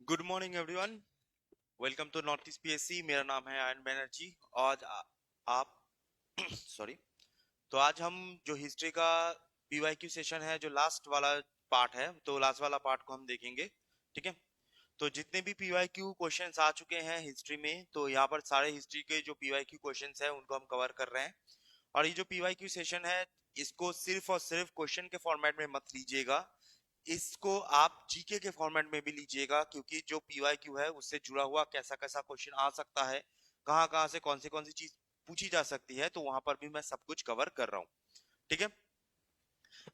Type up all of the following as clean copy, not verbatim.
Good morning everyone. Welcome to north east PSC. मेरा नाम है आयन बनर्जी। आज आप सॉरी। तो आज हम जो हिस्ट्री का पीवाईक्यू सेशन है, जो लास्ट वाला पार्ट है, तो लास्ट वाला पार्ट को हम देखेंगे। ठीक है। तो जितने भी पीवाईक्यू क्वेश्चंस आ चुके हैं हिस्ट्री में, तो यहाँ पर सारे हिस्ट्री के जो पीवाईक्यू क्वेश्चंस हैं उनको हम कवर कर रहे हैं। और ये जो पीवाईक्यू सेशन है, इसको सिर्फ और सिर्फ क्वेश्चन के फॉर्मेट में मत लीजिएगा, इसको आप जीके के फॉर्मेट में भी लीजिएगा, क्योंकि जो पीवाईक्यू है उससे जुड़ा हुआ कैसा कैसा क्वेश्चन आ सकता है, कहाँ कहाँ से कौन सी चीज पूछी जा सकती है, तो वहां पर भी मैं सब कुछ कवर कर रहा हूँ। ठीक है।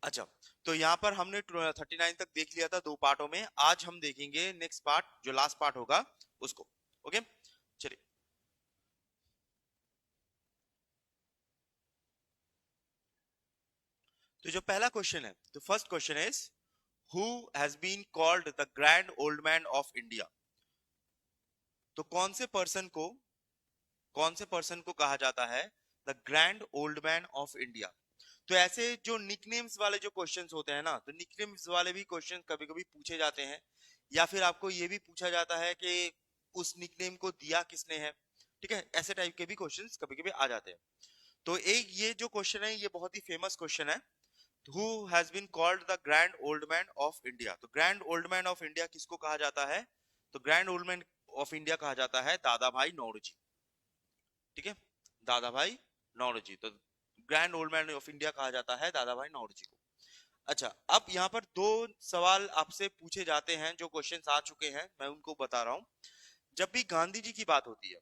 अच्छा, तो यहाँ पर हमने 39 तक देख लिया था दो पार्टों में। आज हम देखेंगे नेक्स्ट पार्ट, जो लास्ट पार्ट होगा उसको। ओके, चलिए। तो जो पहला क्वेश्चन है, तो first question is who has been called the grand old man of India. तो कौन से पर्सन को कहा जाता है the grand old man of India. तो ऐसे जो निकनेम्स वाले जो क्वेश्चंस होते हैं ना, तो निकनेम्स वाले भी क्वेश्चन कभी कभी पूछे जाते हैं, या फिर आपको ये भी पूछा जाता है कि उस निकनेम को दिया किसने है। ठीक है, ऐसे टाइप के भी क्वेश्चंस कभी कभी आ जाते हैं। तो एक ये जो क्वेश्चन है, ये बहुत ही फेमस क्वेश्चन है। Who has been called the grand old man of India. तो grand old man of India किसको कहा जाता है? तो grand old man of India कहा जाता है दादा भाई नौरोजी। ठीक है, दादा भाई नौरोजी। तो grand old man of India कहा जाता है दादा भाई नौरोजी को। अच्छा, अब यहाँ पर दो सवाल आपसे पूछे जाते हैं, जो क्वेश्चंस आ चुके हैं मैं उनको बता रहा हूं। जब भी गांधी जी की बात होती है,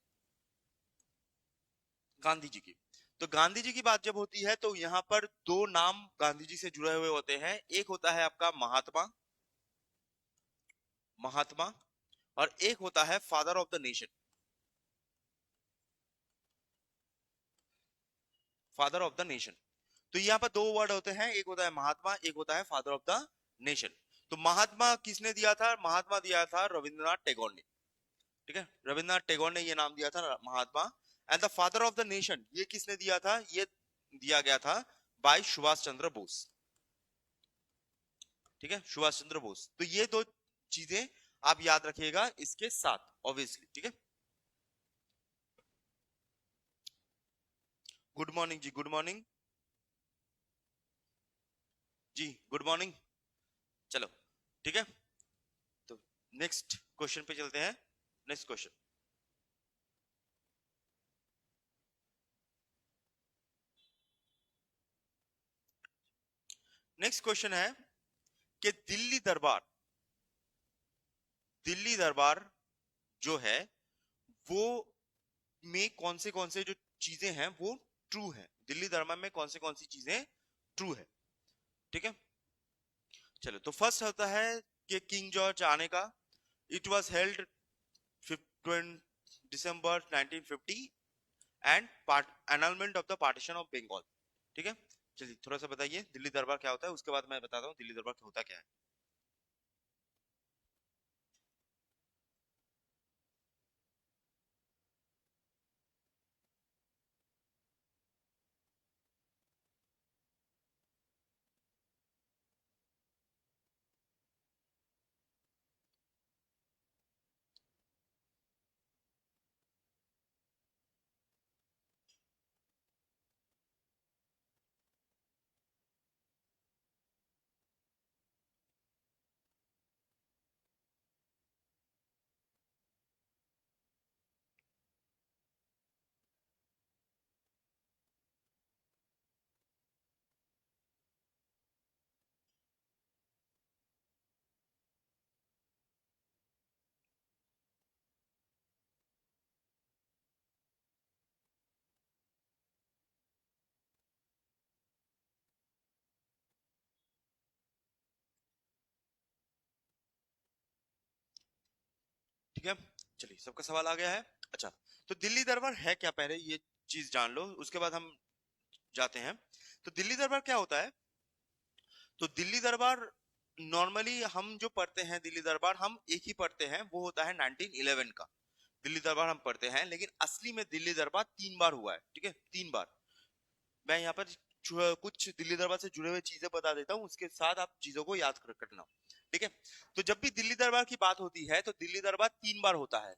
गांधी जी की, तो गांधी जी की बात जब होती है, तो यहाँ पर दो नाम गांधी जी से जुड़े हुए होते हैं। एक होता है आपका महात्मा, महात्मा, और एक होता है father of the nation, father of the nation. तो यहाँ पर दो वर्ड होते हैं, एक होता है महात्मा, एक होता है फादर ऑफ द नेशन। तो महात्मा किसने दिया था? महात्मा दिया था रविंद्रनाथ टैगोर ने। ठीक है, रविंद्रनाथ टैगोर ने ये नाम दिया था Mahatma. And the father of the nation ये किसने दिया था? ये दिया गया था बाय सुभाष चंद्र बोस। ठीक है, सुभाष चंद्र बोस। तो ये दो चीजें आप याद रखिएगा इसके साथ, ऑब्वियसली। ठीक है। गुड मॉर्निंग जी, गुड मॉर्निंग जी, गुड मॉर्निंग। चलो, ठीक है। तो नेक्स्ट क्वेश्चन पे चलते हैं। नेक्स्ट क्वेश्चन, नेक्स्ट क्वेश्चन है कि दिल्ली दरबार जो है वो में कौन से जो चीजें हैं वो ट्रू है। दिल्ली दरबार में कौन सी चीजें ट्रू है। ठीक है। चलो, तो फर्स्ट होता है कि किंग जॉर्ज आने का। It was held 15 December 1950 and part annulment of the partition of Bengal. ठीक है। चलिए थोड़ा सा बताइए दिल्ली दरबार क्या होता है, उसके बाद मैं बताता हूँ दिल्ली दरबार होता क्या है। ठीक है, चलिए सबका सवाल आ गया है। अच्छा, तो दिल्ली दरबार है क्या, पहले ये चीज जान लो, उसके बाद हम जाते हैं। तो दिल्ली दरबार क्या होता है? तो दिल्ली दरबार नॉर्मली हम जो पढ़ते हैं, दिल्ली दरबार हम एक ही पढ़ते हैं, वो होता है 1911 का दिल्ली दरबार हम पढ़ते हैं। लेकिन असली में दिल्ली दरबार 3 बार हुआ है। ठीक है, 3 बार। मैं यहाँ पर कुछ दिल्ली दरबार से जुड़े हुए चीजें बता देता हूँ, उसके साथ आप चीजों को याद करना। ठीक है। तो जब भी दिल्ली दरबार की बात होती है तो दिल्ली दरबार 3 बार होता है,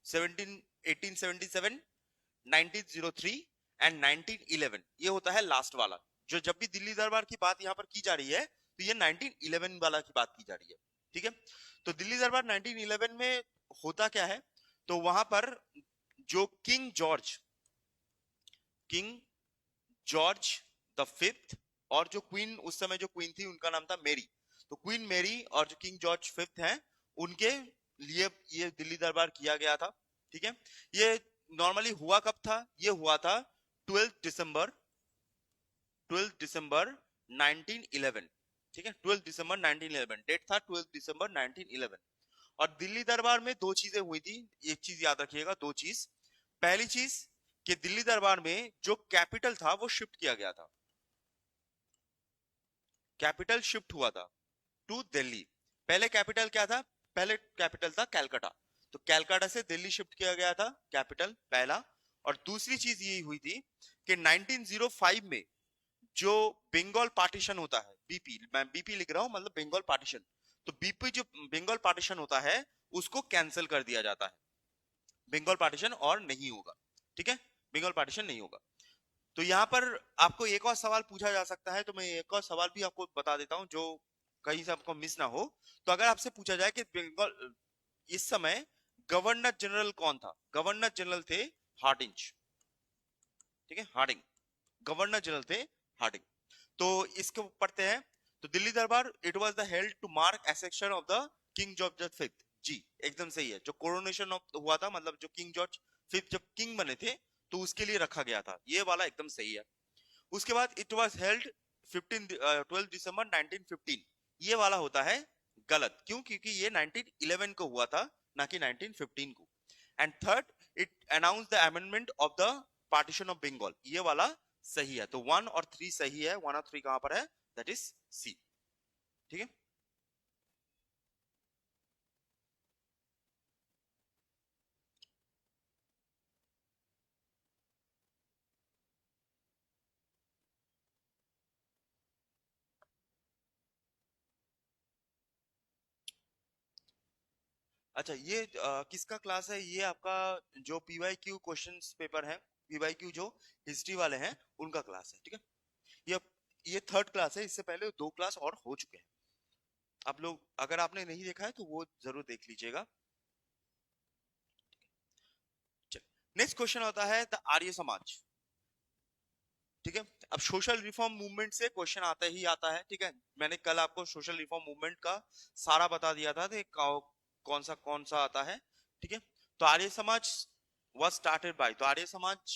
1877, 1903 एंड 1911। ये होता है लास्ट वाला। जो जब भी दिल्ली दरबार की बात यहाँ पर की जा रही है तो ये 1911 वाला की बात की जा रही है। ठीक है। तो दिल्ली दरबार 1911 में होता क्या है, तो वहां पर जो किंग जॉर्ज द फिफ्थ और जो क्वीन, उस समय जो क्वीन थी उनका नाम था मेरी, तो क्वीन मेरी और जो किंग जॉर्ज फिफ्थ हैं उनके लिए ये दिल्ली दरबार किया गया था। ठीक है। ये नॉर्मली हुआ कब था, ये हुआ था 12 दिसंबर 1911। ठीक है, 12 दिसंबर 1911 डेट था, 12 दिसंबर 1911। और दिल्ली दरबार में दो चीजें हुई थी, एक चीज याद रखिएगा, दो चीज। पहली चीज कि दिल्ली दरबार में जो कैपिटल था वो शिफ्ट किया गया था, कैपिटल शिफ्ट हुआ था टू दिल्ली। पहले कैपिटल क्या था, पहले कैपिटल था कैलकाटा, तो कैलकाटा से दिल्ली शिफ्ट किया गया था, कैपिटल पहला। और दूसरी चीज ये हुई थी कि 1905 में जो बंगाल पार्टीशन होता है, बीपी, मैं बीपी लिख रहा हूं, मतलब बंगाल पार्टीशन, तो बीपी जो बंगाल पार्टीशन होता है उसको कैंसिल कर दिया जाता है, बंगाल पार्टीशन और नहीं होगा। ठीक है, बंगाल पार्टीशन नहीं होगा। तो यहाँ पर आपको एक और सवाल पूछा जा सकता है, तो मैं एक और सवाल भी आपको बता देता हूँ जो कहीं से आपको मिस ना हो। तो अगर आपसे पूछा जाए कि बंगाल इस समय गवर्नर जनरल कौन था, गवर्नर जनरल थे हार्डिंज। ठीक है, हार्डिंग, गवर्नर जनरल थे हार्डिंग। तो इसको पढ़ते हैं। तो Delhi Darbar it was the held to mark accession of the King George the fifth. जी एकदम सही है, जो कोरोनेशन हुआ था, मतलब जो किंग जॉर्ज फिफ्थ जब किंग बने थे तो उसके लिए रखा गया था, ये वाला एकदम सही है। उसके बाद इट वाज हेल्ड 12 दिसंबर 1915, ये वाला होता है गलत। क्यों? क्योंकि ये 1911 को हुआ था, ना कि 1915 को। And third, it announce the amendment of the partition of Bengal, ये वाला सही है। तो 1 और 3 सही है, 1 और 3 कहां पर है, दैट इज सी। ठीक है। अच्छा, ये किसका क्लास है, ये आपका जो पीवाई क्यू क्वेश्चन पेपर है, पीवाई क्यू जो हिस्ट्री वाले हैं उनका क्लास है। ठीक है, ये ये थर्ड क्लास है, इससे पहले 2 क्लास और हो चुके हैं। आप लोग अगर आपने नहीं देखा है तो वो जरूर देख लीजिएगा। नेक्स्ट क्वेश्चन होता है द आर्य समाज। ठीक है, अब सोशल रिफॉर्म मूवमेंट से क्वेश्चन आता ही आता है। ठीक है, मैंने कल आपको सोशल रिफॉर्म मूवमेंट का सारा बता दिया था, तो कौन सा आता है। ठीक है, तो Arya Samaj was started by, तो आर्य समाज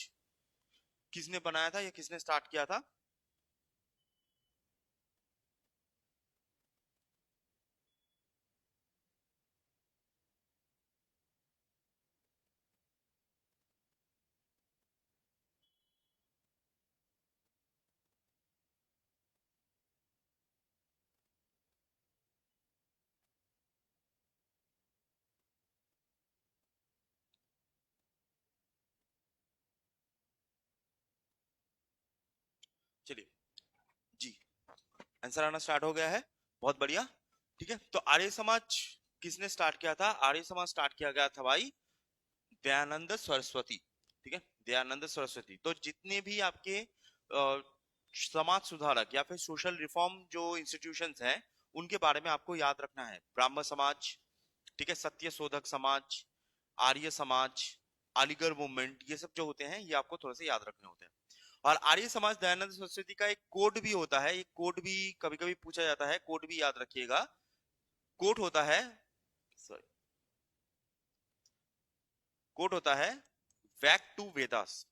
किसने बनाया था या किसने स्टार्ट किया था? चलिए जी, आंसर आना स्टार्ट हो गया है, बहुत बढ़िया। ठीक है, तो आर्य समाज किसने स्टार्ट किया था? आर्य समाज स्टार्ट किया गया था भाई दयानंद सरस्वती। ठीक है, दयानंद सरस्वती। तो जितने भी आपके समाज सुधारक या फिर सोशल रिफॉर्म जो इंस्टीट्यूशंस हैं उनके बारे में आपको याद रखना है। ब्राह्म समाज, ठीक है, सत्य शोधक समाज, आर्य समाज, अलीगढ़ मूवमेंट, ये सब जो होते हैं ये आपको थोड़ा सा याद रखने होते हैं। और आर्य समाज दयानंद सरस्वती का एक कोड भी होता है, एक कोड भी कभी कभी पूछा जाता है, कोड भी याद रखिएगा। कोड होता है, सॉरी, कोड होता है back to Vedas,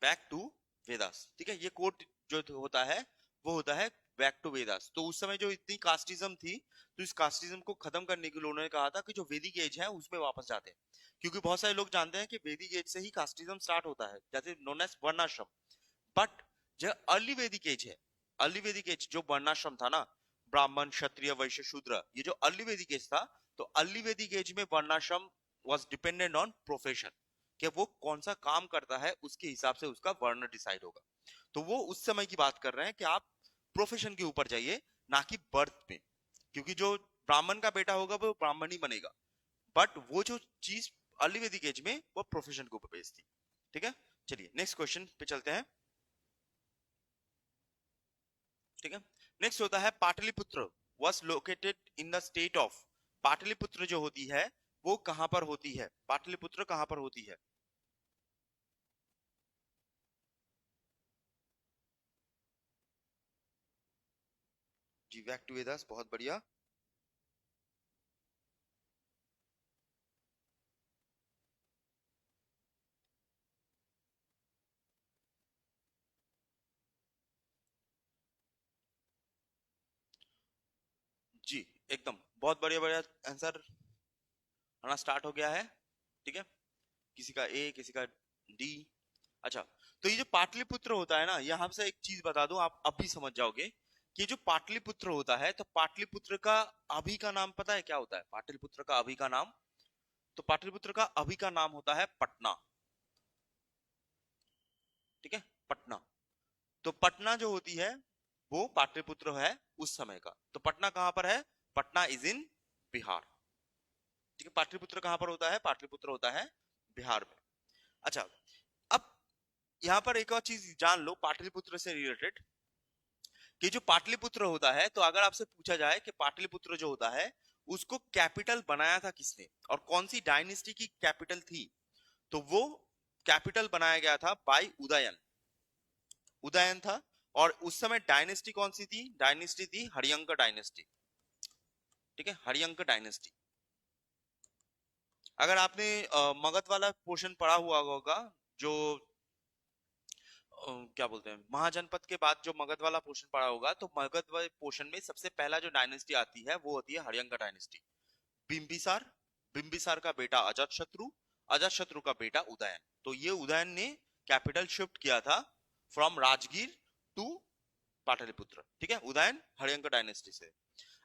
back to Vedas. ठीक है, ये कोट जो होता है वो होता है बैक टू वेदास। तो उस समय जो इतनी कास्टिज्म थी, तो इस कास्टिज्म को खत्म करने के लिए उन्होंने कहा था कि जो वैदिक एज है उसमें वापस जाते हैं। क्योंकि बहुत सारे लोग जानते हैं कि वैदिक एज से ही कास्टिज्म स्टार्ट होता है, जैसे नोन एज वर्णाश्रम। बट जो अर्ली वैदिक एज है, अर्ली वैदिक एज जो वर्णाश्रम था ना, ब्राह्मण क्षत्रिय वैश्य शूद्र, ये जो अर्ली वैदिक एज था, तो अर्ली वैदिक एज में वर्णाश्रम वाज डिपेंडेंट ऑन प्रोफेशन, कि वो कौन सा काम करता है उसके हिसाब से उसका वर्ण डिसाइड होगा। तो वो उस समय की बात कर रहे हैं कि आप प्रोफेशन के ऊपर जाइए, ना कि बर्थ में, क्योंकि जो ब्राह्मण का बेटा होगा वो ब्राह्मण ही बनेगा, बट वो जो चीज अर्ली वैदिक एज में वो प्रोफेशन के ऊपर बेस्ड थी। ठीक है, चलिए नेक्स्ट क्वेश्चन पे चलते हैं। ठीक है, नेक्स्ट होता है Pataliputra was located in the state of, Pataliputra जो होती है वो कहां पर होती है, पाटलिपुत्र कहां पर होती है? जी बैक टू वेदास, बहुत बढ़िया। जी एकदम बहुत बढ़िया बढ़िया आंसर आना स्टार्ट हो गया है। ठीक है, किसी का ए, किसी का डी। अच्छा, तो ये जो पाटलिपुत्र होता है ना, यहाँ से एक चीज बता दूं, आप अभी समझ जाओगे कि जो पाटलिपुत्र होता है, तो पाटलिपुत्र का अभी का नाम पता है क्या होता है? पाटलिपुत्र का अभी का नाम, तो पाटलिपुत्र का अभी का नाम होता है पटना। ठीक है, पटना। तो पटना जो होती है वो पाटलिपुत्र है उस समय का। तो पटना कहां पर है? Patna is in Bihar. ठीक है, पाटलिपुत्र कहां पर होता है? पाटलिपुत्र होता है बिहार में। अच्छा, अब यहाँ पर एक और चीज जान लो पाटलिपुत्र से रिलेटेड, कि जो पाटलिपुत्र होता है, तो अगर आपसे पूछा जाए कि पाटलिपुत्र जो होता है उसको कैपिटल बनाया था किसने और कौन सी डायनेस्टी की कैपिटल थी, तो वो कैपिटल बनाया गया था बाय उदयन। उदयन था, और उस समय डायनेस्टी कौन सी थी? डायनेस्टी थी हरियंक डायनेस्टी। ठीक है, हरियंक डायनेस्टी। अगर आपने मगध वाला पोर्शन पढ़ा हुआ होगा, जो क्या बोलते हैं, महाजनपद के बाद जो मगध वाला पोर्शन पड़ा होगा, तो मगध वाले पोर्शन में सबसे पहला जो डायनेस्टी आती है वो होती है हरियंका डायनेस्टी। बिंबिसार, बिंबिसार का बेटा अजात शत्रु, अजात शत्रु का बेटा उदयन। तो ये उदयन ने कैपिटल शिफ्ट किया था फ्रॉम राजगीर टू पाटलिपुत्र। ठीक है, उदयन हरियंका डायनेस्टी से।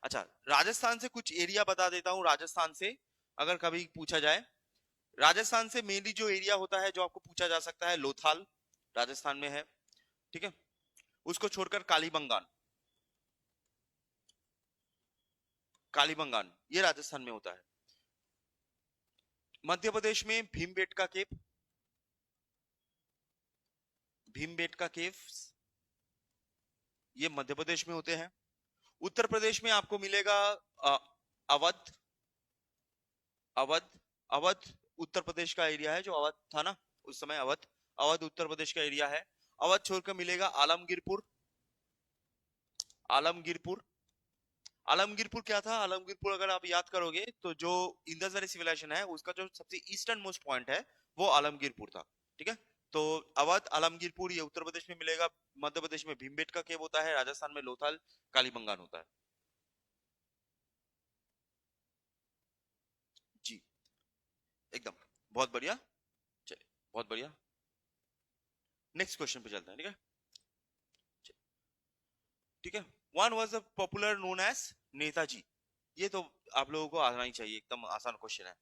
अच्छा, राजस्थान से कुछ एरिया बता देता हूँ। राजस्थान से अगर कभी पूछा जाए, राजस्थान से मेनली जो एरिया होता है जो आपको पूछा जा सकता है, लोथाल राजस्थान में है। ठीक है, उसको छोड़कर कालीबंगान, कालीबंगान ये राजस्थान में होता है। मध्य प्रदेश में भीमबेटका केव, भीमबेटका केव्स ये मध्य प्रदेश में होते हैं। उत्तर प्रदेश में आपको मिलेगा अवध, अवध, अवध उत्तर प्रदेश का एरिया है, जो अवध था ना उस समय, अवध, अवध उत्तर प्रदेश का एरिया है। अवध छोड़कर मिलेगा आलमगीरपुर, आलमगीरपुर। आलमगीरपुर क्या था? आलमगीरपुर अगर आप याद करोगे तो जो इंदस वैली सिविलाइजेशन है उसका जो सबसे ईस्टर्न मोस्ट पॉइंट है वो आलमगीरपुर था। ठीक है, तो अवध, आलमगीरपुर ये उत्तर प्रदेश में मिलेगा। मध्य प्रदेश में भीमबेटका केव होता है, राजस्थान में लोथाल, कालीबंगान होता है। जी एकदम बहुत बढ़िया। चलिए बहुत बढ़िया, नेक्स्ट क्वेश्चन पे चलते हैं। ठीक है, ठीक है। One was a popular known as Netaji. ये तो आप लोगों को आना ही चाहिए, एकदम आसान क्वेश्चन है।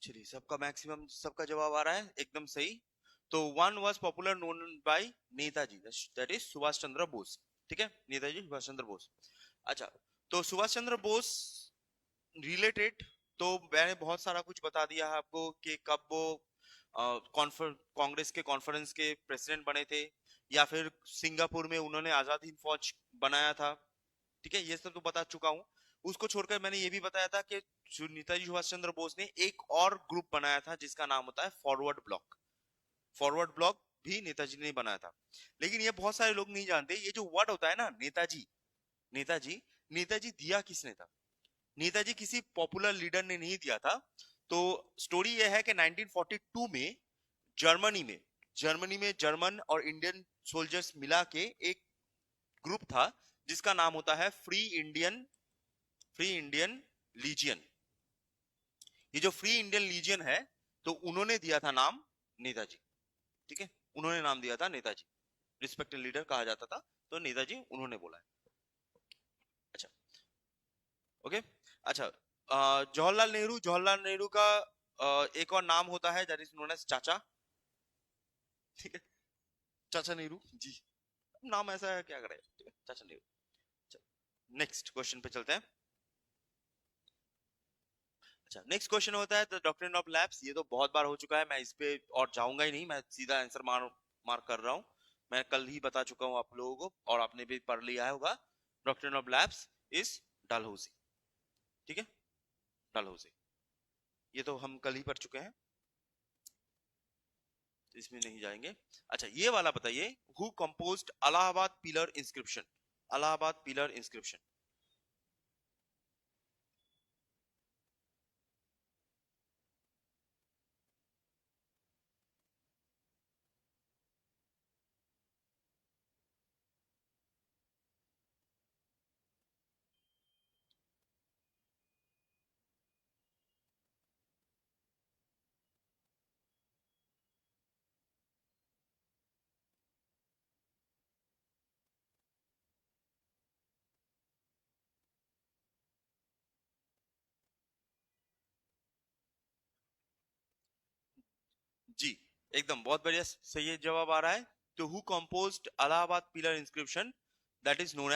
चलिए, सबका मैक्सिमम सबका जवाब आ रहा है एकदम सही। तो one was popular known by Netaji, that is Subhash Chandra Bose. ठीक है, नेताजी सुभाष चंद्र बोस। अच्छा, तो सुभाष चंद्र बोस रिलेटेड तो मैंने बहुत सारा कुछ बता दिया है आपको, कि कब वो कांग्रेस के कॉन्फ्रेंस के प्रेसिडेंट बने थे, या फिर सिंगापुर में उन्होंने आजाद हिंद फौज बनाया था। ठीक है, ये सब तो बता चुका हूँ। उसको छोड़कर मैंने ये भी बताया था कि नेताजी सुभाष चंद्र बोस ने एक और ग्रुप बनाया था जिसका नाम होता है फॉरवर्ड ब्लॉक। फॉरवर्ड ब्लॉक भी नेताजी ने बनाया था। लेकिन ये बहुत सारे लोग नहीं जानते, ये जो वर्ड होता है ना नेताजी, नेताजी, नेताजी दिया किसने था? नेताजी किसी पॉपुलर लीडर ने नहीं दिया था। तो स्टोरी यह है कि 1942 में जर्मनी में जर्मन और इंडियन सोल्जर्स मिला के एक ग्रुप था जिसका नाम होता है फ्री इंडियन लीजियन। ये जो फ्री इंडियन लीजियन है, तो उन्होंने दिया था नाम नेताजी। ठीक है, उन्होंने नाम दिया था नेताजी, रिस्पेक्टेड लीडर कहा जाता था, तो नेताजी उन्होंने बोला है। अच्छा, ओके। अच्छा, जवाहरलाल नेहरू का एक और नाम होता है दैट इज नोन एज चाचा। ठीक है, चाचा नेहरू जी, नाम ऐसा है क्या करें, ठीक है, चाचा नेहरू। नेक्स्ट क्वेश्चन पे चलते हैं। अच्छा, नेक्स्ट क्वेश्चन होता है द डॉक्ट्रिन ऑफ लैप्स। ये तो बहुत बार हो चुका है, मैं इस पे और जाऊंगा ही नहीं, मैं सीधा आंसर मार कर रहा हूं। मैं कल ही बता चुका हूं आप लोगों को, और आपने भी पढ़ लिया होगा। Doctrine of lapse is Dalhousie. ठीक है, डलहौजी, ये तो हम कल ही पढ़ चुके हैं, तो इसमें नहीं जाएंगे। अच्छा, ये वाला बताइए, who composed Allahabad pillar inscription. Allahabad pillar inscription. जी, एकदम बहुत बढ़िया, सही जवाब आ रहा है। तो who composed Allahabad pillar inscription, that is known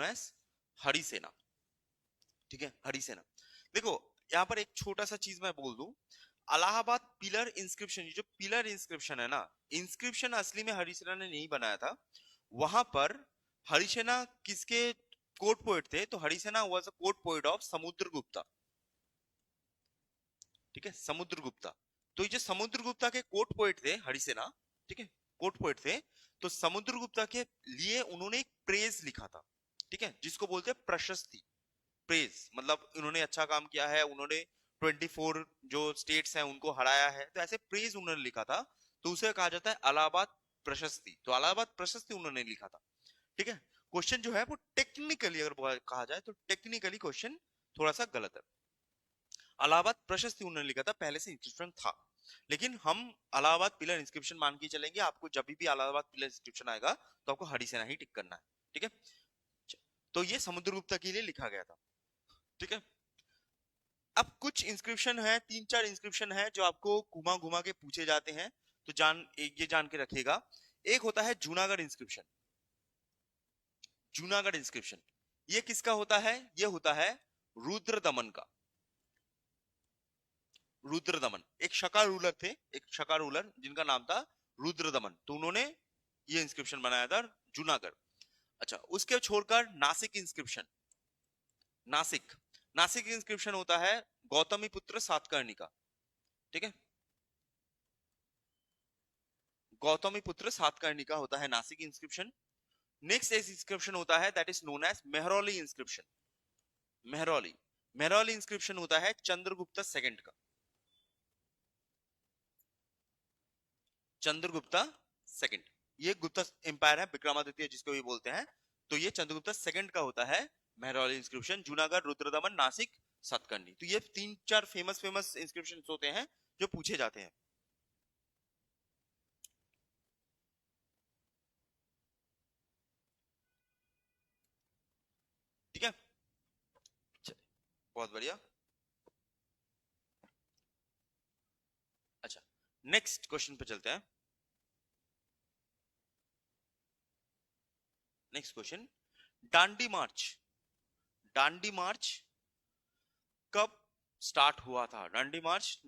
as Harisena. ठीक है, हरिसेना। देखो, यहाँ पर एक छोटा सा चीज मैं बोल दूं, अलाहाबाद पिलर इंस्क्रिप्शन, ये जो पिलर इंस्क्रिप्शन है ना, इंस्क्रिप्शन असली में हरिसेना ने नहीं बनाया था। वहां पर हरिसेना किसके कोर्ट पोएट थे, तो Harisena was a court poet of Samudragupta. ठीक है, समुद्रगुप्ता। तो ये जो समुद्रगुप्ता के कोर्ट पोएट थे हरिसेना, ठीक है, कोर्ट पोएट थे, तो समुद्रगुप्ता के लिए उन्होंने एक प्रेज लिखा था। ठीक है, जिसको बोलते हैं प्रशस्ति। प्रेज मतलब उन्होंने अच्छा काम किया है, उन्होंने 24 जो स्टेट्स हैं उनको हराया है, तो ऐसे प्रेज उन्होंने लिखा था, तो उसे कहा जाता है अलाहाबाद प्रशस्ति। तो अलाहाबाद प्रशस्ति उन्होंने लिखा था। ठीक है, क्वेश्चन जो है वो टेक्निकली अगर कहा जाए तो टेक्निकली क्वेश्चन थोड़ा सा गलत है। अलाहाबाद प्रशस्ति उन्होंने लिखा था, पहले से इंस्क्रिप्शन था, लेकिन हम अलाहाबाद पिलर इंस्क्रिप्शन मान के चलेंगे। आपको जब भी अलाहाबाद पिलर इंस्क्रिप्शन आएगा तो आपको हरिसेना ही टिक करना है। ठीक है, तो ये समुद्रगुप्ता के लिए लिखा गया था। ठीक है, अब कुछ इंस्क्रिप्शन है, 3-4 इंस्क्रिप्शन है जो आपको घुमा घुमा के पूछे जाते हैं, तो ये जान के रखिएगा। एक होता है जूनागढ़ इंस्क्रिप्शन। जूनागढ़ इंस्क्रिप्शन ये किसका होता है, ये होता है रुद्र दमन का। रुद्र दमन एक शका रूलर थे, एक शका रूलर जिनका नाम था रुद्र दमन, तो उन्होंने ये इंस्क्रिप्शन बनाया था जूनागढ़। अच्छा, उसके छोड़कर नासिक इंस्क्रिप्शन। नासिक नासिक इंस्क्रिप्शन होता है गौतमी पुत्र सातकर्णी का। ठीक है, गौतमी पुत्र सातकर्णी का होता है नासिक इंस्क्रिप्शन। नेक्स्ट एक इंस्क्रिप्शन होता है that is known as Mehrauli inscription. Mehrauli Mehrauli inscription होता है चंद्रगुप्त सेकंड का। चंद्रगुप्ता सेकंड, ये गुप्ता एम्पायर है, विक्रमादित्य जिसको भी बोलते हैं, तो ये चंद्रगुप्ता सेकंड का होता है मेहरौली इंस्क्रिप्शन। जूनागढ़, रुद्रदमन, नासिक, सातकर्णी, तो ये 3-4 फेमस फेमस इंस्क्रिप्शन होते हैं जो पूछे जाते हैं। ठीक है, चलिए, बहुत बढ़िया। अच्छा, नेक्स्ट क्वेश्चन पे चलते हैं। नेक्स्ट क्वेश्चन, दांडी मार्च। दांडी मार्च कब स्टार्ट हुआ था? दांडी मार्च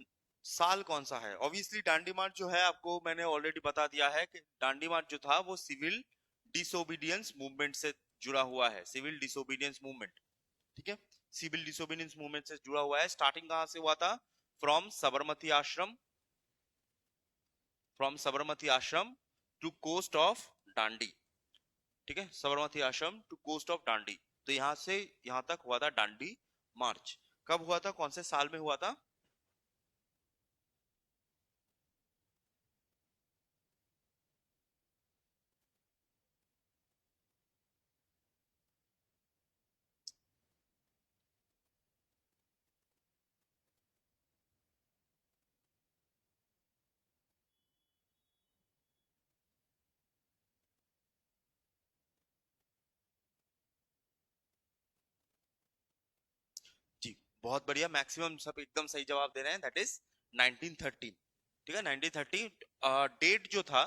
साल कौन सा है? ऑब्वियसली दांडी मार्च जो है आपको मैंने ऑलरेडी बता दिया है कि दांडी मार्च जो था वो सिविल डिसोबीडियंस मूवमेंट से जुड़ा हुआ है। सिविल डिसोबीडियंस मूवमेंट, ठीक है, सिविल डिसोबीडियंस मूवमेंट से जुड़ा हुआ है। स्टार्टिंग कहां से हुआ था? फ्रॉम साबरमती आश्रम, फ्रॉम साबरमती आश्रम टू कोस्ट ऑफ दांडी। ठीक है, साबरमती आश्रम टू कोस्ट ऑफ दांडी, तो यहाँ से यहाँ तक हुआ था डांडी मार्च। कब हुआ था, कौन से साल में हुआ था? जी, बहुत बढ़िया, मैक्सिमम सब एकदम सही जवाब दे रहे हैं, दैट इज 1913। ठीक है, 1913। डेट जो था,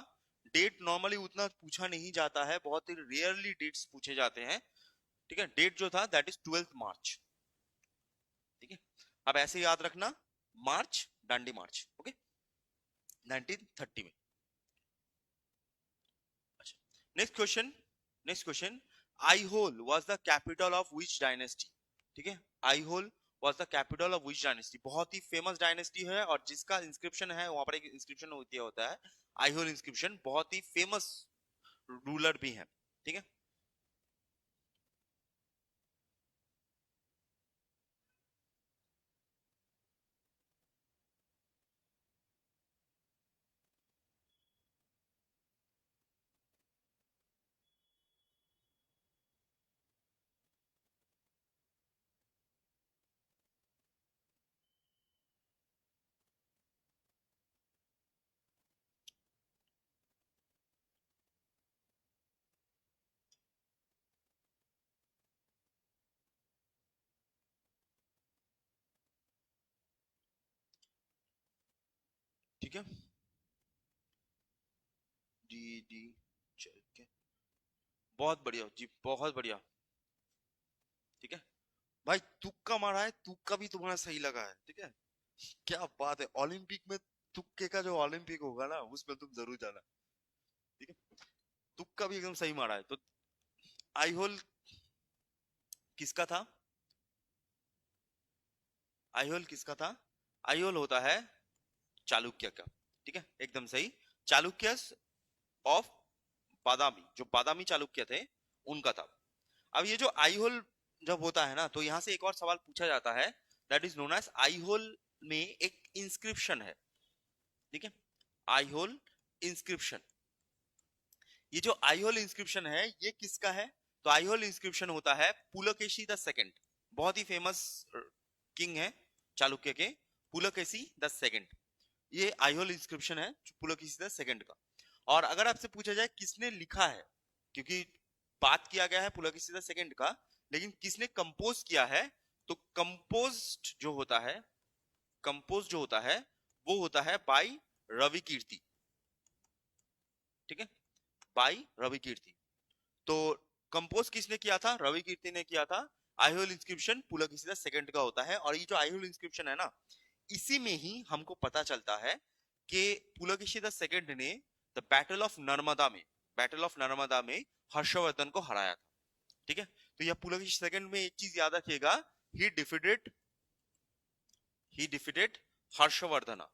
डेट नॉर्मली उतना पूछा नहीं जाता है, बहुत ही रेयरली डेट्स पूछे जाते हैं। ठीक है, डेट जो था दैट इज 12 मार्च। ठीक है, अब ऐसे याद रखना, मार्च, डांडी मार्च। ओके, 1930 में। अच्छा, next question, next question, Aihole was the capital of which dynasty? ठीक है, Aihole was the capital of which dynasty, बहुत ही फेमस डायनेस्टी है और जिसका इंस्क्रिप्शन है वहां पर, एक इंस्क्रिप्शन होता है आईहोल इंस्क्रिप्शन, बहुत ही फेमस रूलर भी है। ठीक है, ठीक है, डी डी चल के, बहुत बढ़िया जी, बहुत बढ़िया। ठीक है भाई, तुक्का मारा है, तुक्का भी तुम्हारा सही लगा है। ठीक है, क्या बात है, ओलंपिक में तुक्के का जो ओलंपिक होगा ना, उसमें तुम जरूर जाना। ठीक है, तुक्का भी एकदम सही मारा है। तो आईहोल किसका था? आईहोल किसका था? आईहोल होता है चालुक्य का। ठीक है, एकदम सही, चालुक्य ऑफ बादामी, जो बादामी चालुक्य थे उनका था। अब ये जो आईहोल जब होता है ना, तो यहां से एक और सवाल पूछा जाता है, that is known as Aihole में एक इंस्क्रिप्शन है। ठीक है, आईहोल इंस्क्रिप्शन, ये जो आईहोल इंस्क्रिप्शन है ये किसका है? तो आईहोल इंस्क्रिप्शन होता है पुलकेशी द सेकंड, बहुत ही फेमस किंग है चालुक्य के, पुलकेशी द सेकंड। ये आईहोल इंस्क्रिप्शन है पुलकेशी द सेकंड का। और अगर आपसे पूछा जाए किसने लिखा है, क्योंकि बात किया गया है पुलकेशी द सेकंड का, लेकिन किसने कंपोज किया है, तो कंपोज जो होता है, कंपोज जो होता है वो होता है बाई रवि कीर्ति। ठीक है, बाई रवि कीर्ति। तो कंपोज किसने किया था? रवि कीर्ति ने किया था। आईहोल इंस्क्रिप्शन पुलकेशी सेकंड का होता है, और ये जो आईहोल इंस्क्रिप्शन है ना, इसी में ही हमको पता चलता है कि पुलकेशी सेकंड ने द बैटल ऑफ नर्मदा में, बैटल ऑफ नर्मदा में हर्षवर्धन को हराया था। ठीक है, तो यह पुलकेशी सेकंड में एक चीज याद रखिएगा, ही डिफीटेड, ही डिफीटेड हर्षवर्धन।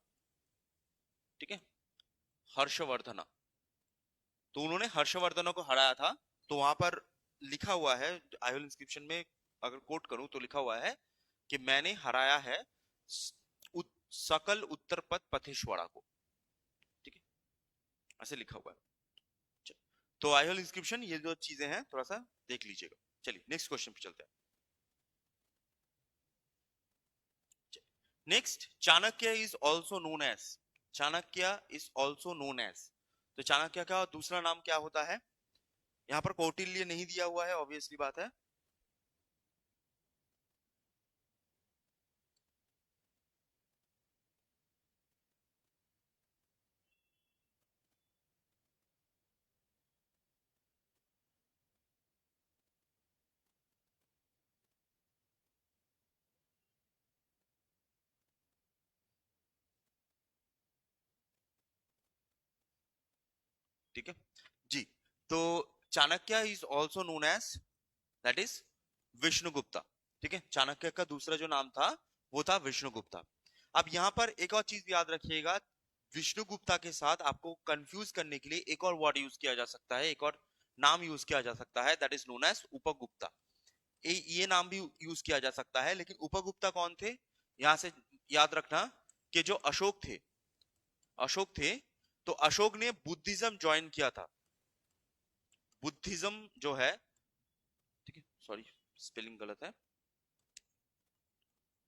ठीक है, हर्षवर्धन, तो उन्होंने हर्षवर्धन को हराया था। तो वहां पर लिखा हुआ है आयोल इंस्क्रिप्शन में, अगर कोट करूं तो लिखा हुआ है कि मैंने हराया है सकल उत्तर पथ पथेश्वरा को। ठीक है, ऐसे लिखा हुआ है। तो आयोल इंस्क्रिप्शन, ये जो चीजें हैं थोड़ा सा देख लीजिएगा। चलिए नेक्स्ट क्वेश्चन पे चलते हैं। Next, Chanakya is also known as, Chanakya is also known as, तो चाणक्य का दूसरा नाम क्या होता है? यहाँ पर कौटिल्य नहीं दिया हुआ है, ऑब्वियसली बात है। ठीक है जी, तो Chanakya is also known as, that is Vishnugupta. ठीक है, चाणक्य का दूसरा जो नाम था वो था विष्णुगुप्ता। अब यहाँ पर एक और चीज याद रखिएगा, विष्णुगुप्ता के साथ आपको कंफ्यूज करने के लिए एक और वर्ड यूज किया जा सकता है, एक और नाम यूज किया जा सकता है, दैट इज नोन एज उपगुप्ता। ये नाम भी यूज किया जा सकता है, लेकिन उपगुप्ता कौन थे, यहां से याद रखना कि जो अशोक थे, तो अशोक ने बुद्धिज्म ज्वाइन किया था। बुद्धिज्म जो है, ठीक है, सॉरी स्पेलिंग गलत है,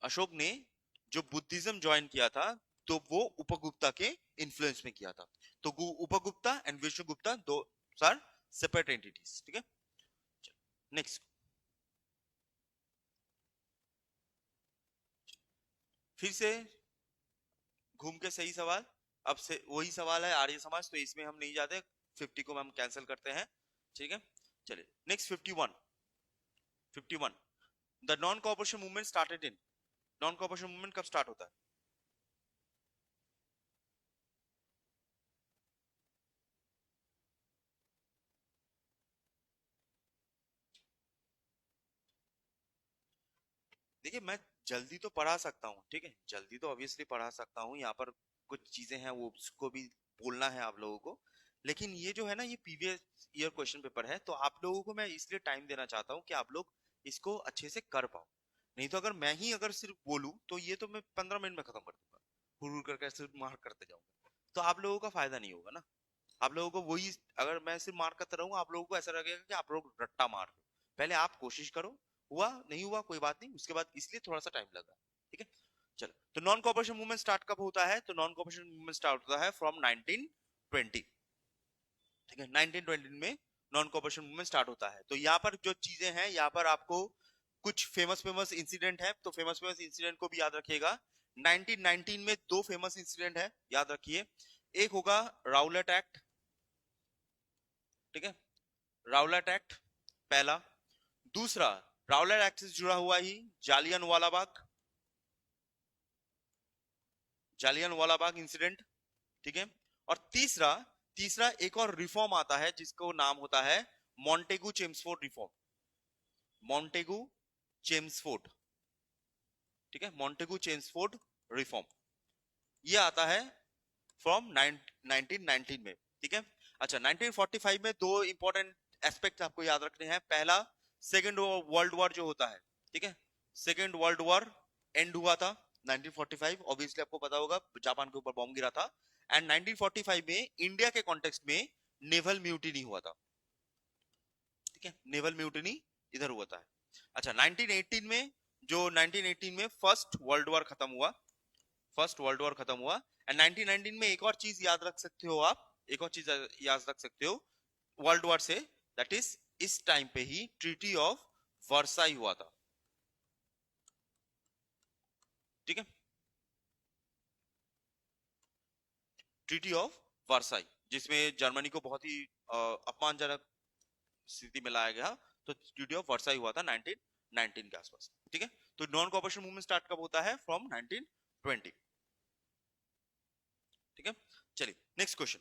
अशोक ने जो बुद्धिज्म ज्वाइन किया था, तो वो उपगुप्ता के इन्फ्लुएंस में किया था। तो उपगुप्ता एंड विष्णुगुप्ता दो आर सेपरेट एंटिटीज, ठीक है। नेक्स्ट, फिर से घूम के सही सवाल, अब से वही सवाल है आर्य समाज, तो इसमें हम नहीं जाते, 50 को हम कैंसिल करते हैं, ठीक है। चलिए next 51 the non cooperation movement started in, non cooperation movement कब स्टार्ट होता है? देखिए मैं जल्दी तो पढ़ा सकता हूँ, ठीक है, जल्दी तो ऑब्वियसली पढ़ा सकता हूँ, यहाँ पर कुछ चीजें हैं वो उसको भी बोलना है आप लोगों को, लेकिन ये जो है ना, ये प्रीवियस ईयर क्वेश्चन पेपर है, तो आप लोगों को मैं इसलिए टाइम देना चाहता हूँ कि आप लोग इसको अच्छे से कर पाओ। नहीं तो अगर मैं ही अगर सिर्फ बोलूँ तो ये तो मैं 15 मिनट में खत्म कर दूंगा, हुर करके सिर्फ मार करते जाऊंगा, तो आप लोगों का फायदा नहीं होगा ना। आप लोगों को वही, अगर मैं सिर्फ मार करता रहूंगा, आप लोगों को ऐसा लगेगा कि आप लोग रट्टा मार रहे हो। पहले आप कोशिश करो, हुआ नहीं हुआ कोई बात नहीं, उसके बाद इसलिए थोड़ा सा टाइम लगा, ठीक है। चलो, तो नॉन कॉपरेशन मूवमेंट स्टार्ट कब होता है? तो नॉन कॉपरेशन मूवमेंट स्टार्ट होता है फ्रॉम 1920, ठीक है, 1920 में नॉन कॉपरेशन मूवमेंट स्टार्ट होता है। तो यहाँ पर जो चीजें हैं, यहाँ पर आपको कुछ फेमस फेमस इंसिडेंट है, तो फेमस फेमस इंसिडेंट को भी याद रखिएगा। 1919 में दो फेमस इंसिडेंट है, याद रखिए। एक होगा राउलेट एक्ट, ठीक है, राउलेट एक्ट पहला। दूसरा, राउलेट एक्ट से जुड़ा हुआ ही जालियन वाला बाग, जालियन वाला बाग इंसिडेंट, ठीक है। और तीसरा, तीसरा एक और रिफॉर्म आता है जिसको नाम होता है Montagu Chelmsford reform, Montagu Chelmsford, ठीक है, मॉन्टेगू चेम्सफोर्ड रिफॉर्म, ये आता है फ्रॉम 1919 में, ठीक है। अच्छा, 1945 में दो इंपॉर्टेंट एस्पेक्ट आपको याद रखने हैं। पहला, सेकेंड वर्ल्ड वॉर जो होता है, ठीक है, सेकेंड वर्ल्ड वॉर एंड हुआ था 1945, ऑब्वियसली आपको पता होगा जापान के ऊपर बॉम्ब गिरा था। एंड 1945 में इंडिया के कॉन्टेक्स्ट में नेवल म्यूटिनी हुआ था, ठीक है, नेवल म्यूटिनी इधर हुआ था। अच्छा, 1918 में, जो 1918 में फर्स्ट वर्ल्ड वॉर खत्म हुआ, फर्स्ट वर्ल्ड वॉर खत्म हुआ। एंड 1919 में एक और चीज याद रख सकते हो आप, एक और चीज याद रख सकते हो वर्ल्ड वॉर से, दैट इज इस टाइम पे ही ट्रीटी ऑफ वर्साई हुआ था, ठीक है, ट्रीटी ऑफ वर्साई, जिसमें जर्मनी को बहुत ही अपमानजनक स्थिति में लाया गया। तो ट्रीटी ऑफ वर्साई हुआ था 1919 के आसपास, ठीक है। तो नॉन कॉपरेशन मूवमेंट स्टार्ट कब होता है? फ्रॉम 1920, ठीक है। चलिए नेक्स्ट क्वेश्चन,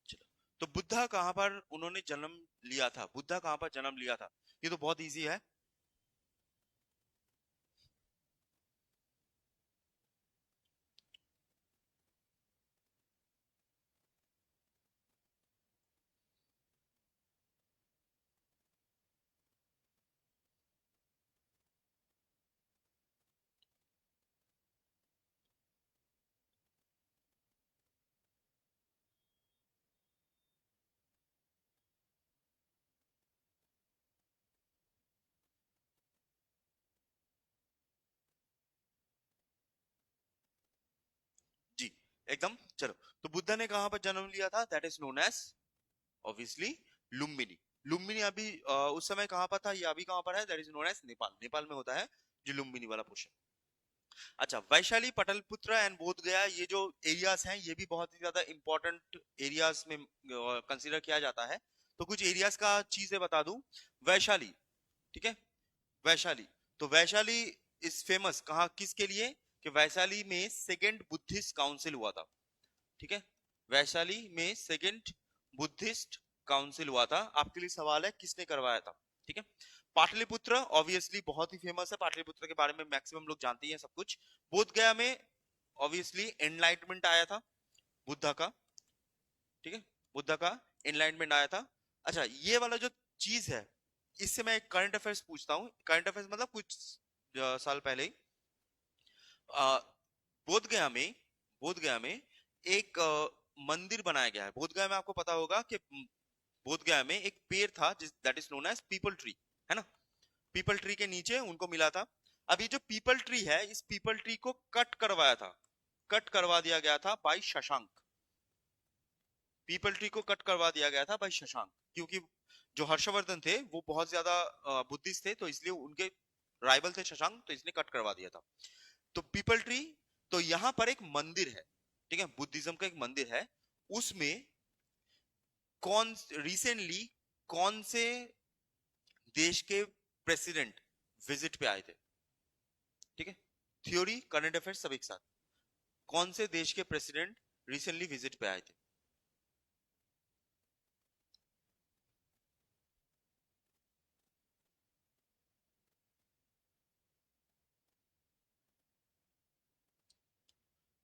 चलो, तो बुद्धा कहां पर उन्होंने जन्म लिया था? बुद्धा कहां पर जन्म लिया था? ये तो बहुत इजी है। जी, एकदम। चलो, तो बुद्धा ने कहां पर जन्म लिया था? That is known as obviously Lumbini. Lumbini अभी उस समय कहां पर था, ये अभी कहां पर है? That is known as Nepal, Nepal में होता है जो लुम्बिनी वाला पोर्शन। अच्छा, वैशाली, पटलपुत्र एंड बोध गया, ये जो एरियाज हैं ये भी बहुत ही ज्यादा इंपॉर्टेंट एरियाज में कंसीडर किया जाता है। तो कुछ एरियाज का चीजें बता दूं। वैशाली, ठीक है, वैशाली, तो वैशाली इज फेमस कहाँ किसके लिए? कि वैशाली में सेकेंड बुद्धिस्ट काउंसिल हुआ था, ठीक है, वैशाली में सेकेंड बुद्धिस्ट काउंसिल हुआ था। आपके लिए सवाल है किसने करवाया था, ठीक है। पाटलिपुत्र ऑब्वियसली बहुत ही फेमस है, पाटलिपुत्र के बारे में मैक्सिमम लोग जानते ही हैं सब कुछ। बोध गया में ऑब्वियसली एनलाइटमेंट आया था बुद्धा का, ठीक है, बुद्धा का एनलाइटमेंट आया था। अच्छा, ये वाला जो चीज है, इससे मैं एक करंट अफेयर्स पूछता हूँ। करंट अफेयर्स मतलब कुछ साल पहले ही, अ, बोधगया में, बोधगया में एक मंदिर बनाया गया है। बोधगया में आपको पता होगा कि बोधगया में एक पेड़ था जिस that is known as peepal tree, है ना। पीपल ट्री के नीचे उनको मिला था। अब ये जो पीपल ट्री है, इस पीपल ट्री को कट करवाया था, कट करवा दिया गया था बाई शशांक। पीपल ट्री को कट करवा दिया गया था बाई शशांक, क्योंकि जो हर्षवर्धन थे वो बहुत ज्यादा बुद्धिस्ट थे, तो इसलिए उनके राइवल थे शशांक, तो इसने कट करवा दिया था। तो पीपल ट्री, तो यहां पर एक मंदिर है, ठीक है, बुद्धिज्म का एक मंदिर है। उसमें कौन रिसेंटली कौन से देश के प्रेसिडेंट विजिट पे आए थे, ठीक है। थ्योरी करंट अफेयर्स सब एक साथ। कौन से देश के प्रेसिडेंट रिसेंटली विजिट पे आए थे?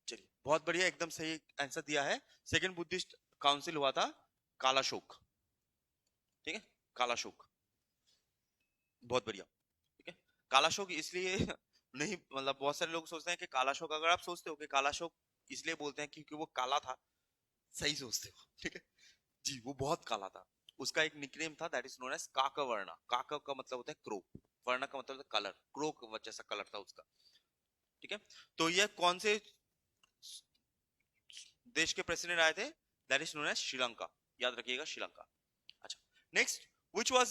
चलिए, बहुत बढ़िया, एकदम सही आंसर दिया है। सेकंड बुद्धिस्ट काउंसिल हुआ था कालाशोक, ठीक है, कालाशोक। बहुत बढ़िया, ठीक है। कालाशोक इसलिए नहीं, मतलब बहुत सारे लोग सोचते हैं कि कालाशोक, अगर आप सोचते हो कि कालाशोक इसलिए बोलते हैं क्योंकि वो काला था, सही सोचते हो, ठीक है जी, वो बहुत काला था। उसका एक निकनेम था दैट इज नोन एज काकवर्णा। काका का मतलब होता है क्रो, वर्ण का मतलब होता है कलर, क्रो जैसा कलर था उसका, ठीक है। तो ये कौन से देश के प्रेसिडेंट आए थे? That is known as Sri Lanka, याद रखिएगा, श्रीलंका। अच्छा, next, which was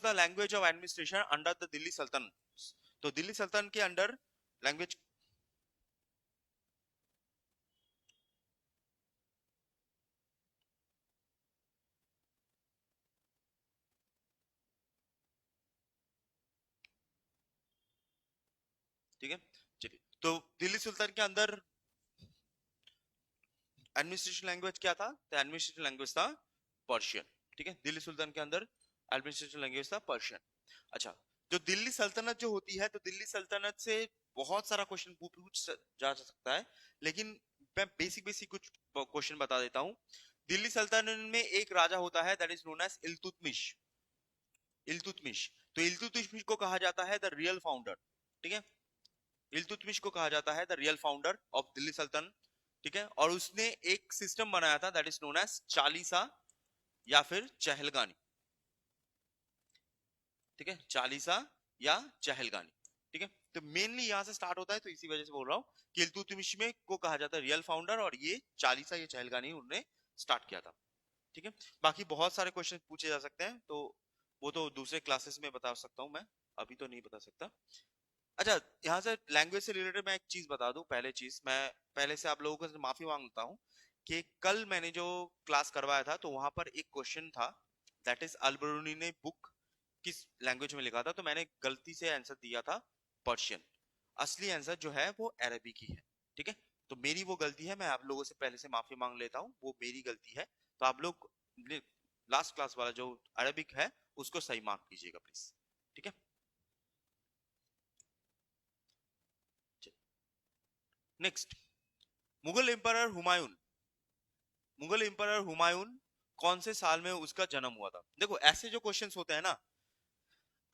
the language of administration under the Delhi Sultanate? तो दिल्ली सल्तनत के अंडर लैंग्वेज, ठीक है, चलिए। तो दिल्ली सुल्तान के अंदर एडमिनिस्ट्रेशन लैंग्वेज क्या था? तो एडमिनिस्ट्रेशन लैंग्वेज था पर्शियन, ठीक है। दिल्ली सुल्तान के अंदर एडमिनिस्ट्रेशन लैंग्वेज था पर्शियन। अच्छा, जो दिल्ली सल्तनत जो होती है, तो दिल्ली सल्तनत से बहुत सारा क्वेश्चन पूछ जा सकता है, लेकिन मैं बेसिक बेसिक कुछ क्वेश्चन बता देता हूँ। दिल्ली सल्तनत में एक राजा होता है that is known as Iltutmish. Iltutmish, तो इल्तुतमिश को कहा जाता है द रियल फाउंडर, ठीक है। इल्तुतमिश को कहा जाता है the real founder of Delhi Sultanate, ठीक है। और उसने एक सिस्टम बनाया था that is known as Chalisa या फिर चहलगानी, ठीक है, चालीसा या चहलगानी, ठीक है। तो मेनली यहां से स्टार्ट होता है, तो इसी वजह से बोल रहा हूँ कि इल्तुतमिश में को कहा जाता है रियल फाउंडर, और ये चालीसा या चहलगानी उन्होंने स्टार्ट किया था, ठीक है। बाकी बहुत सारे क्वेश्चन पूछे जा सकते हैं, तो वो तो दूसरे क्लासेस में बता सकता हूँ मैं, अभी तो नहीं बता सकता। अच्छा, यहाँ से लैंग्वेज से रिलेटेड मैं एक चीज बता दूं। पहले चीज, मैं पहले से आप लोगों को माफी मांगता हूँ कि कल मैंने जो क्लास करवाया था, तो वहां पर एक क्वेश्चन था दैट इज अल बरूनी ने बुक किस लैंग्वेज में लिखा था, तो मैंने गलती से आंसर दिया था पर्शियन। असली आंसर जो है वो अरबी की है, ठीक है। तो मेरी वो गलती है, मैं आप लोगों से पहले से माफी मांग लेता हूँ, वो मेरी गलती है। तो आप लोग लास्ट क्लास वाला जो अरबिक है उसको सही मार्क कीजिएगा प्लीज, ठीक है। Next, Mughal empire Humayun, Mughal empire Humayun कौन से साल में उसका जन्म हुआ था? देखो, ऐसे जो क्वेश्चंस होते हैं ना,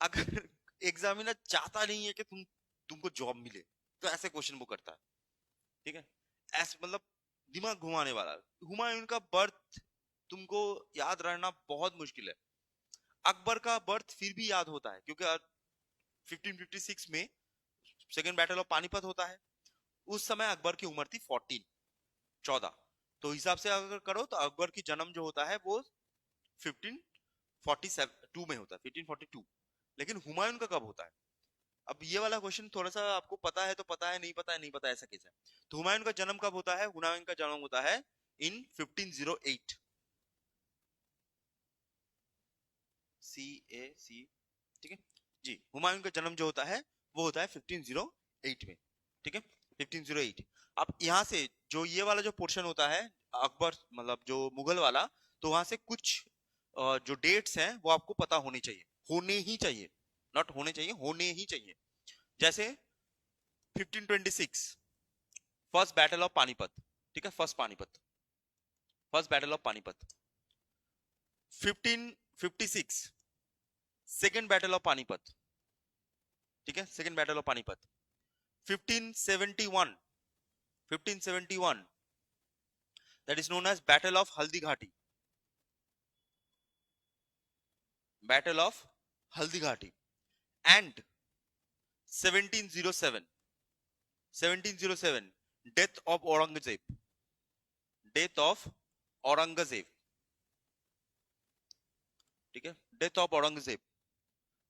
अगर एग्जामिनर चाहता नहीं है कि तुमको जॉब मिले, तो ऐसे क्वेश्चन वो करता है, ठीक है। ऐसे मतलब दिमाग घुमाने वाला। हुमायूं का बर्थ तुमको याद रहना बहुत मुश्किल है। अकबर का बर्थ फिर भी याद होता है, क्योंकि 1556 में सेकेंड बैटल ऑफ पानीपत होता है। उस समय अकबर की उम्र थी 14, 14। तो हिसाब से अगर करो तो अकबर की जन्म जो होता है वो 1542 में होता है, 1542। लेकिन हुमायूं का कब होता है? अब ये वाला क्वेश्चन थोड़ा सा आपको पता है तो पता है, नहीं पता है नहीं पता है, ऐसा कैसे है? तो हुमायूं का जन्म कब होता है? हुमायूं का जन्म होता है इन 1508। CAC, ठीक है जी। हुमायूं का जन्म जो होता है वो होता है 1508 में, ठीक है, 1508। अब यहाँ से जो ये वाला जो पोर्शन होता है अकबर, मतलब जो मुगल वाला, तो वहां से कुछ जो डेट्स हैं वो आपको पता होनी चाहिए, होने ही चाहिए, नॉट होने चाहिए, होने ही चाहिए। जैसे 1526 फर्स्ट बैटल ऑफ पानीपत, ठीक है, first Panipat, first battle of Panipat. 1556 second battle of Panipat, ठीक है, second battle of Panipat. 1571 1571 that is known as battle of haldi घाटी, battle of haldi घाटी। and 1707 1707 death of Aurangzeb, death of Aurangzeb, ठीक है, डेथ ऑफ औरंगजेब,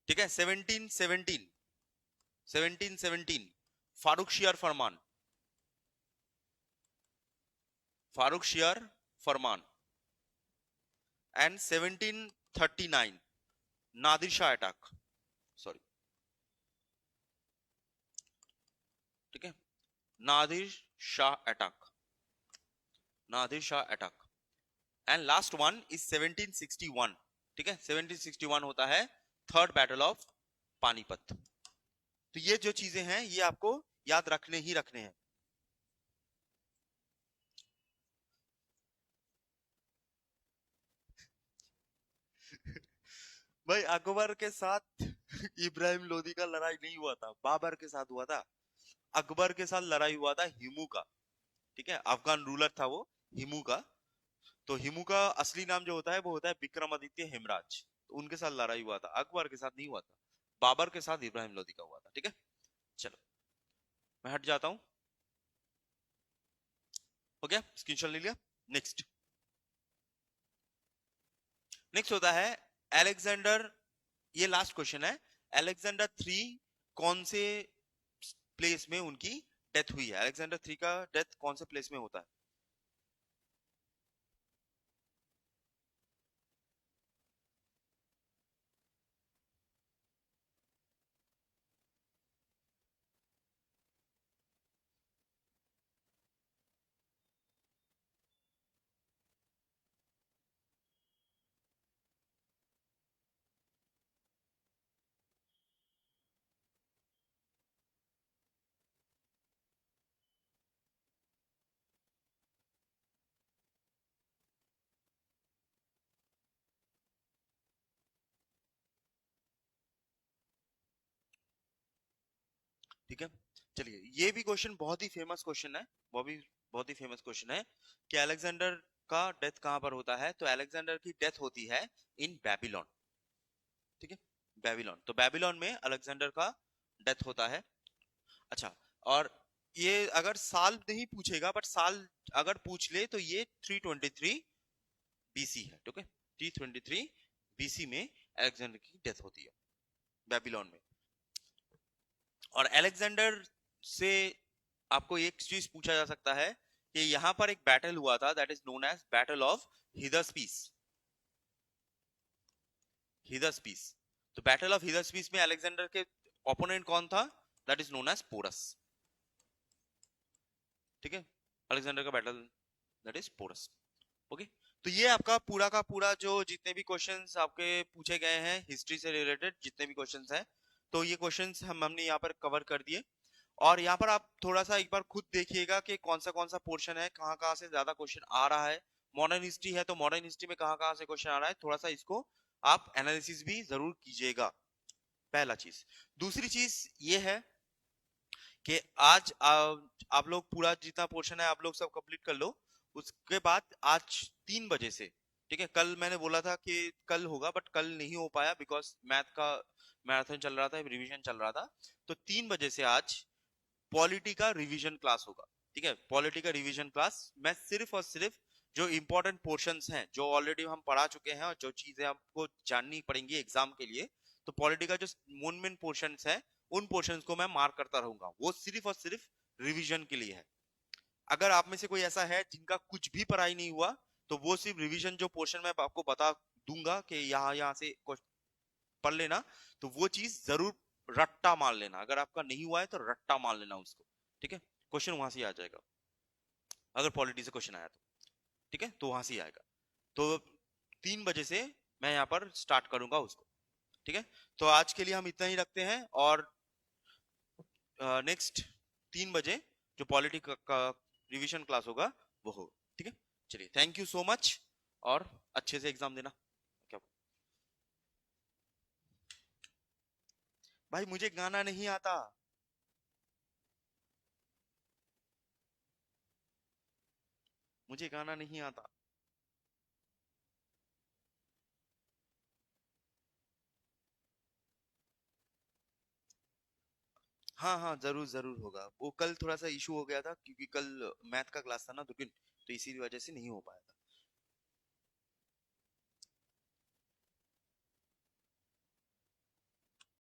ठीक है। 1717 Farrukh Siyar farman, Farrukh Siyar farman. And 1739 Nadir Shah attack, sorry, ठीक है, Nadir Shah attack, Nadir Shah attack. And last one is 1761, ठीक है, 1761 होता है थर्ड बैटल ऑफ पानीपत। तो ये जो चीजें हैं ये आपको याद रखने ही रखने हैं। भाई अकबर के साथ इब्राहिम लोदी का लड़ाई नहीं हुआ था, बाबर के साथ हुआ था। अकबर के साथ लड़ाई हुआ था हिमू का, ठीक है, अफगान रूलर था वो हिमू का। तो हिमू का असली नाम जो होता है वो होता है विक्रमादित्य हेमराज। तो उनके साथ लड़ाई हुआ था, अकबर के साथ नहीं हुआ था, बाबर के साथ इब्राहिम लोदी का हुआ था, ठीक है। चलो मैं हट जाता हूं, हो गया, स्क्रीनशॉट ले लिया। नेक्स्ट नेक्स्ट होता है अलेक्जेंडर, ये लास्ट क्वेश्चन है। अलेक्जेंडर 3 कौन से प्लेस में उनकी डेथ हुई है? अलेक्जेंडर 3 का डेथ कौन से प्लेस में होता है? ठीक है, चलिए ये भी क्वेश्चन बहुत ही फेमस क्वेश्चन है, वो भी बहुत ही फेमस क्वेश्चन है कि अलेक्जेंडर का डेथ कहां पर होता है। तो अलेक्जेंडर की डेथ होती है इन बेबीलोन, ठीक है, बेबीलोन। तो बेबीलोन में अलेक्जेंडर का डेथ होता है। अच्छा, और ये अगर साल नहीं पूछेगा बट साल अगर पूछ ले तो ये 323 बीसी है, ठीक है, 323 बीसी में अलेक्जेंडर की डेथ होती है बेबीलोन में। और अलेक्जेंडर से आपको एक चीज पूछा जा सकता है कि यहां पर एक बैटल हुआ था that is known as battle of Hydaspes, Hydaspes. तो बैटल ऑफ हिदस्पीस में अलेक्जेंडर के ओपोनेंट कौन था? That is known as Porus, ठीक है, अलेक्जेंडर का battle that is Porus. Okay, तो ये आपका पूरा का पूरा जो जितने भी क्वेश्चंस आपके पूछे गए हैं हिस्ट्री से रिलेटेड जितने भी क्वेश्चंस हैं, तो ये क्वेश्चंस हमने यहाँ पर कवर कर दिए। और यहाँ पर आप थोड़ा सा एक बार खुद देखिएगा कि कौन सा पोर्शन है, कहाँ कहाँ से ज्यादा क्वेश्चन आ रहा है। मॉडर्न हिस्ट्री है तो मॉडर्न हिस्ट्री में कहाँ कहाँ से क्वेश्चन आ रहा है, थोड़ा सा इसको आप एनालिसिस भी जरूर कीजिएगा, पहला चीज। दूसरी चीज ये है कि आज आप लोग पूरा जितना पोर्शन है आप लोग सब कंप्लीट कर लो। उसके बाद आज 3 बजे से, ठीक है, कल मैंने बोला था कि कल होगा बट कल नहीं हो पाया बिकॉज मैथ का मैराथन चल रहा था, रिवीजन चल रहा था। तो 3 बजे से आज पॉलिटी का रिवीजन क्लास होगा, ठीक है, पॉलिटी का रिवीजन क्लास। मैं सिर्फ और सिर्फ जो इंपॉर्टेंट पोर्शंस हैं जो ऑलरेडी हम पढ़ा चुके हैं और जो चीजें आपको जाननी पड़ेंगी एग्जाम के लिए, तो पॉलिटी का जो मेन पोर्शंस है उन पोर्शंस को मैं मार्क करता रहूंगा, वो सिर्फ और सिर्फ रिवीजन के लिए है। अगर आप में से कोई ऐसा है जिनका कुछ भी पढ़ाई नहीं हुआ तो वो सिर्फ रिवीजन जो पोर्शन मैं आपको बता दूंगा कि यहाँ यहाँ से पढ़ लेना, तो वो चीज जरूर रट्टा मार लेना। अगर आपका नहीं हुआ है तो रट्टा मार लेना उसको, ठीक है, क्वेश्चन वहां से आ जाएगा। अगर पॉलिटी से क्वेश्चन आया तो ठीक है, तो वहां से आएगा। तो 3 बजे से मैं यहाँ पर स्टार्ट करूंगा उसको, ठीक है। तो आज के लिए हम इतना ही रखते हैं और नेक्स्ट 3 बजे जो पॉलिटी का रिवीजन क्लास होगा वो होगा, ठीक है। चलिए, थैंक यू सो मच और अच्छे से एग्जाम देना। भाई मुझे गाना नहीं आता। मुझे गाना नहीं आता। हाँ हाँ, जरूर जरूर होगा। वो कल थोड़ा सा इशू हो गया था क्योंकि कल मैथ का क्लास था ना, तो इसी वजह से नहीं हो पाया था।